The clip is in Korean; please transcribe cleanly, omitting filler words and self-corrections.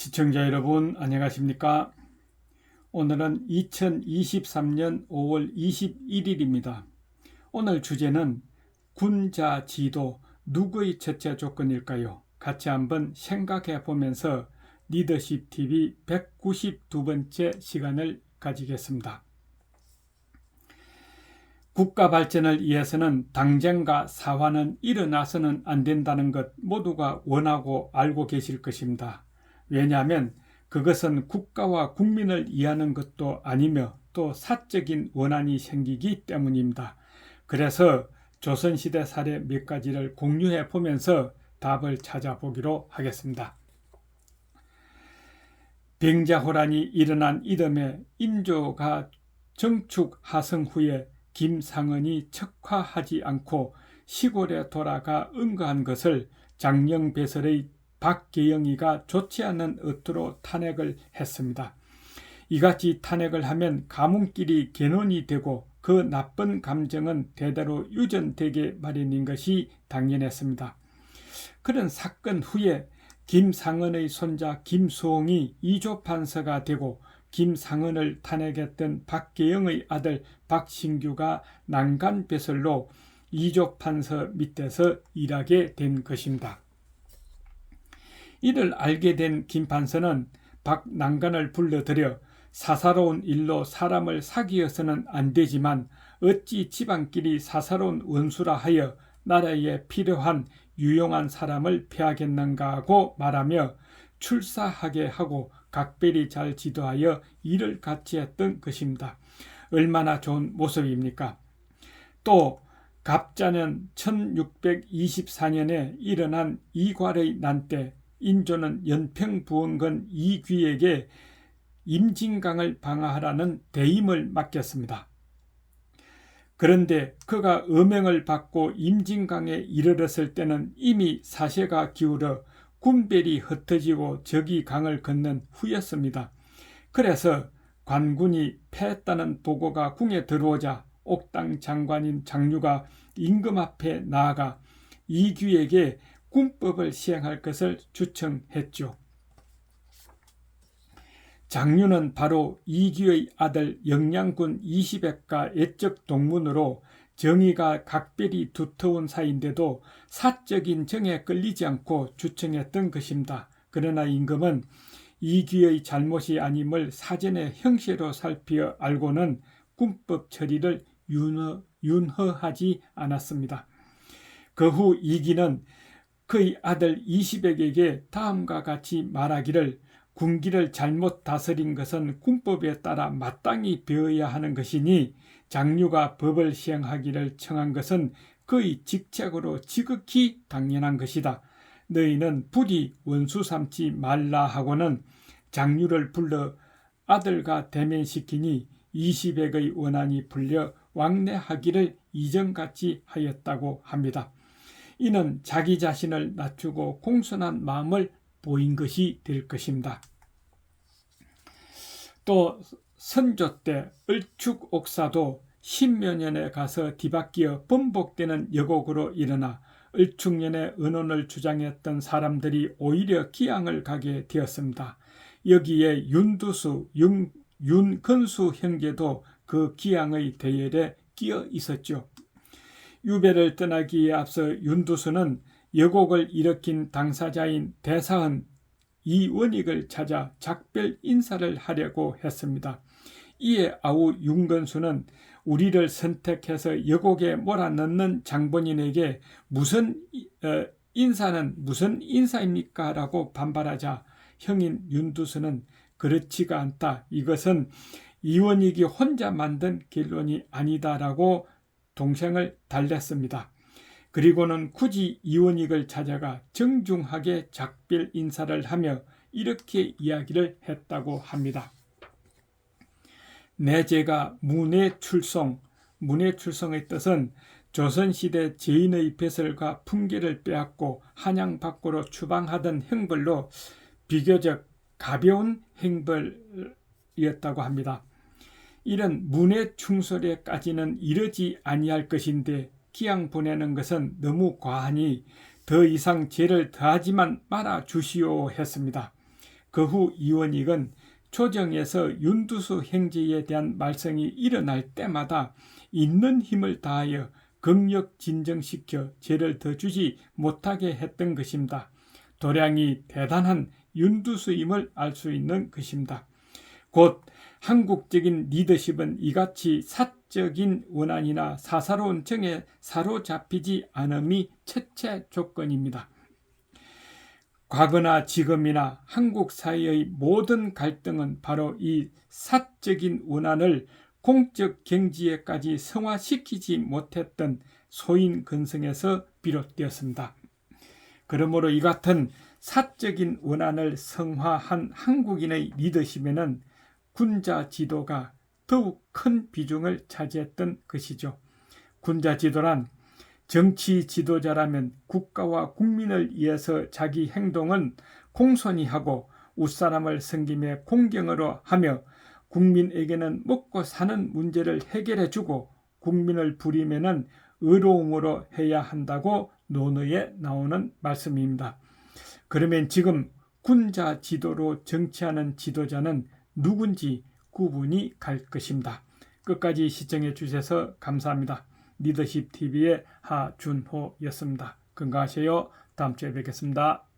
시청자 여러분 안녕하십니까? 오늘은 2023년 5월 21일입니다. 오늘 주제는 군자 지도 누구의 첫째 조건일까요? 같이 한번 생각해 보면서 리더십 TV 192번째 시간을 가지겠습니다. 국가 발전을 위해서는 당쟁과 사화는 일어나서는 안 된다는 것 모두가 원하고 알고 계실 것입니다. 왜냐하면 그것은 국가와 국민을 이해하는 것도 아니며 또 사적인 원한이 생기기 때문입니다. 그래서 조선시대 사례 몇 가지를 공유해 보면서 답을 찾아보기로 하겠습니다. 병자호란이 일어난 이듬해 인조가 정축 하승 후에 김상은이 척화하지 않고 시골에 돌아가 응거한 것을 장령배설의 박계영이가 좋지 않은 의도로 탄핵을 했습니다. 이같이 탄핵을 하면 가문끼리 개논이 되고 그 나쁜 감정은 대대로 유전되게 마련인 것이 당연했습니다. 그런 사건 후에 김상은의 손자 김수홍이 이조판서가 되고 김상은을 탄핵했던 박계영의 아들 박신규가 난간배설로 이조판서 밑에서 일하게 된 것입니다. 이를 알게 된 김판서는 박난간을 불러들여 사사로운 일로 사람을 사귀어서는 안 되지만 어찌 집안끼리 사사로운 원수라 하여 나라에 필요한 유용한 사람을 패하겠는가 하고 말하며 출사하게 하고 각별히 잘 지도하여 일을 같이 했던 것입니다. 얼마나 좋은 모습입니까? 또 갑자년 1624년에 일어난 이괄의 난 때 인조는 연평부원건 이귀에게 임진강을 방어하라는 대임을 맡겼습니다. 그런데 그가 어명을 받고 임진강에 이르렀을 때는 이미 사세가 기울어 군별이 흩어지고 적이 강을 건넌 후였습니다. 그래서 관군이 패했다는 보고가 궁에 들어오자 옥당 장관인 장류가 임금 앞에 나아가 이귀에게 군법을 시행할 것을 주청했죠. 장류는 바로 이귀의 아들 영양군 20회가 애적 동문으로 정의가 각별히 두터운 사이인데도 사적인 정에 끌리지 않고 주청했던 것입니다. 그러나 임금은 이귀의 잘못이 아님을 사전에 형세로 살피어 알고는 군법 처리를 윤허하지 않았습니다. 그 후 이귀는 그의 아들 이시백에게 다음과 같이 말하기를 군기를 잘못 다스린 것은 군법에 따라 마땅히 배워야 하는 것이니 장류가 법을 시행하기를 청한 것은 그의 직책으로 지극히 당연한 것이다. 너희는 부디 원수 삼지 말라 하고는 장류를 불러 아들과 대면시키니 이시백의 원한이 풀려 왕래하기를 이전같이 하였다고 합니다. 이는 자기 자신을 낮추고 공손한 마음을 보인 것이 될 것입니다. 또 선조 때 을축옥사도 신묘년에 가서 뒤바뀌어 번복되는 여곡으로 일어나 을축년에 은혼을 주장했던 사람들이 오히려 기양을 가게 되었습니다. 여기에 윤두수, 윤건수 형제도 그 기양의 대열에 끼어 있었죠. 유배를 떠나기에 앞서 윤두수는 여곡을 일으킨 당사자인 대사헌 이원익을 찾아 작별 인사를 하려고 했습니다. 이에 아우 윤건수는 우리를 선택해서 여곡에 몰아넣는 장본인에게 인사는 무슨 인사입니까? 라고 반발하자 형인 윤두수는 그렇지가 않다. 이것은 이원익이 혼자 만든 결론이 아니다라고 동생을 달랬습니다. 그리고는 굳이 이원익을 찾아가 정중하게 작별 인사를 하며 이렇게 이야기를 했다고 합니다. 내제가 문해출송의 뜻은 조선시대 제인의 배설과 풍계를 빼앗고 한양 밖으로 추방하던 형벌로 비교적 가벼운 행벌이었다고 합니다. 이런 문해충솔에까지는 이르지 아니할 것인데 기양 보내는 것은 너무 과하니 더 이상 죄를 더하지만 말아 주시오 했습니다. 그 후 이원익은 조정에서 윤두수 행제에 대한 말썽이 일어날 때마다 있는 힘을 다하여 극력 진정시켜 죄를 더 주지 못하게 했던 것입니다. 도량이 대단한 윤두수임을 알 수 있는 것입니다. 곧 한국적인 리더십은 이같이 사적인 원한이나 사사로운 정에 사로잡히지 않음이 첫째 조건입니다. 과거나 지금이나 한국 사회의 모든 갈등은 바로 이 사적인 원한을 공적 경지에까지 성화시키지 못했던 소인 근성에서 비롯되었습니다. 그러므로 이 같은 사적인 원한을 성화한 한국인의 리더십에는 군자 지도가 더욱 큰 비중을 차지했던 것이죠. 군자 지도란 정치 지도자라면 국가와 국민을 위해서 자기 행동은 공손히 하고 웃사람을 섬김에 공경으로 하며 국민에게는 먹고 사는 문제를 해결해주고 국민을 부리면은 의로움으로 해야 한다고 논어에 나오는 말씀입니다. 그러면 지금 군자 지도로 정치하는 지도자는 누군지 구분이 갈 것입니다. 끝까지 시청해 주셔서 감사합니다. 리더십TV의 하준호였습니다. 건강하세요. 다음 주에 뵙겠습니다.